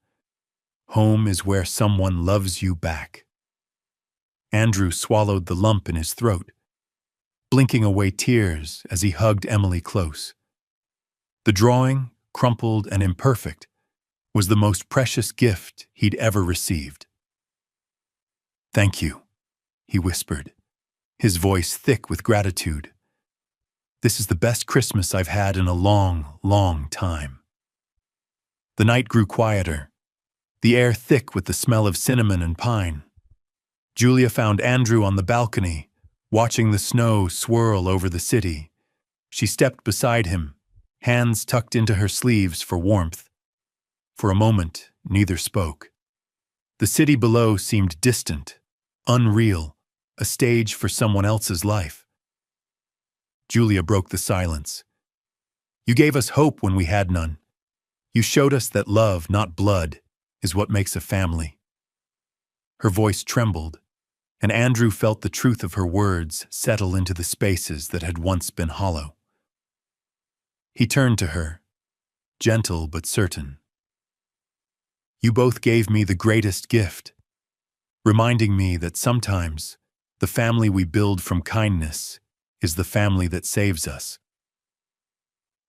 "Home is where someone loves you back." Andrew swallowed the lump in his throat, blinking away tears as he hugged Emily close. The drawing, crumpled and imperfect, was the most precious gift he'd ever received. "Thank you," he whispered, his voice thick with gratitude. "This is the best Christmas I've had in a long, long time." The night grew quieter, the air thick with the smell of cinnamon and pine. Julia found Andrew on the balcony, watching the snow swirl over the city. She stepped beside him, hands tucked into her sleeves for warmth. For a moment, neither spoke. The city below seemed distant, unreal, a stage for someone else's life. Julia broke the silence. "You gave us hope when we had none. You showed us that love, not blood, is what makes a family." Her voice trembled, and Andrew felt the truth of her words settle into the spaces that had once been hollow. He turned to her, gentle but certain. "You both gave me the greatest gift, reminding me that sometimes the family we build from kindness is the family that saves us.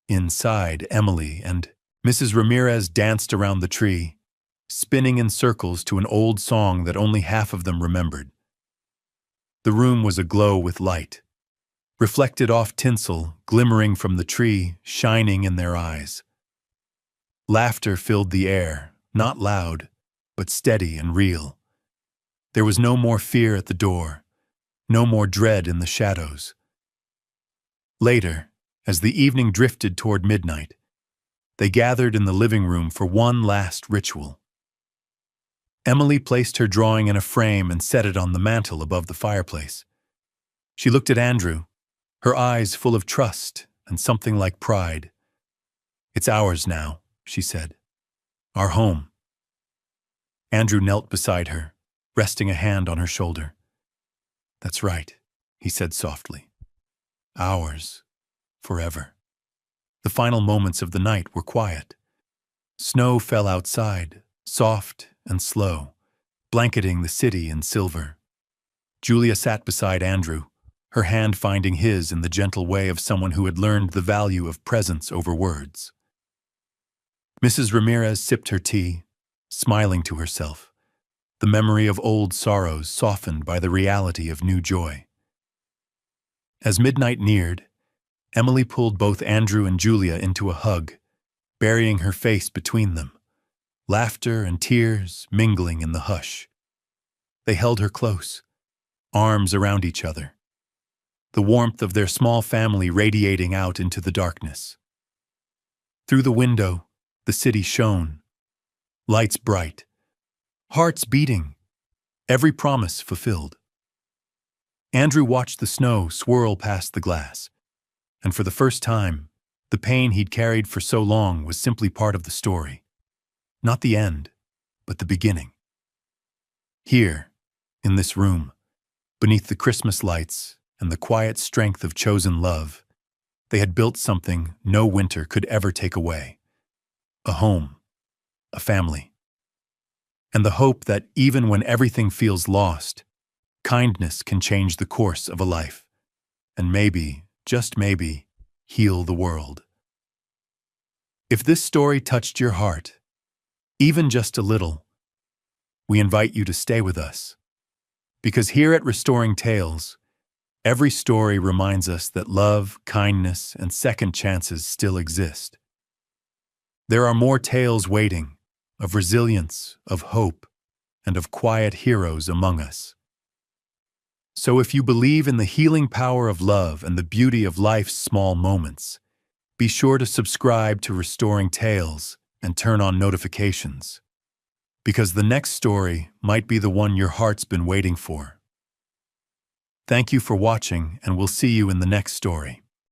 Inside, Emily and Mrs. Ramirez danced around the tree, spinning in circles to an old song that only half of them remembered. The room was aglow with light, reflected off tinsel glimmering from the tree, shining in their eyes. Laughter filled the air, not loud, but steady and real. There was no more fear at the door, no more dread in the shadows. Later, as the evening drifted toward midnight, they gathered in the living room for one last ritual. Emily placed her drawing in a frame and set it on the mantel above the fireplace. She looked at Andrew, her eyes full of trust and something like pride. "It's ours now," she said. "Our home." Andrew knelt beside her, resting a hand on her shoulder. "That's right," he said softly. "Ours, forever." The final moments of the night were quiet. Snow fell outside, soft and slow, blanketing the city in silver. Julia sat beside Andrew, her hand finding his in the gentle way of someone who had learned the value of presence over words. Mrs. Ramirez sipped her tea, smiling to herself, the memory of old sorrows softened by the reality of new joy. As midnight neared, Emily pulled both Andrew and Julia into a hug, burying her face between them, laughter and tears mingling in the hush. They held her close, arms around each other, the warmth of their small family radiating out into the darkness. Through the window, the city shone, lights bright, hearts beating, every promise fulfilled. Andrew watched the snow swirl past the glass, and for the first time, the pain he'd carried for so long was simply part of the story. Not the end, but the beginning. Here, in this room, beneath the Christmas lights and the quiet strength of chosen love, they had built something no winter could ever take away. A home, a family, and the hope that even when everything feels lost, kindness can change the course of a life, and maybe, just maybe, heal the world. If this story touched your heart, even just a little, we invite you to stay with us. Because here at Restoring Tales, every story reminds us that love, kindness, and second chances still exist. There are more tales waiting, of resilience, of hope, and of quiet heroes among us. So if you believe in the healing power of love and the beauty of life's small moments, be sure to subscribe to Restoring Tales and turn on notifications, because the next story might be the one your heart's been waiting for. Thank you for watching, and we'll see you in the next story.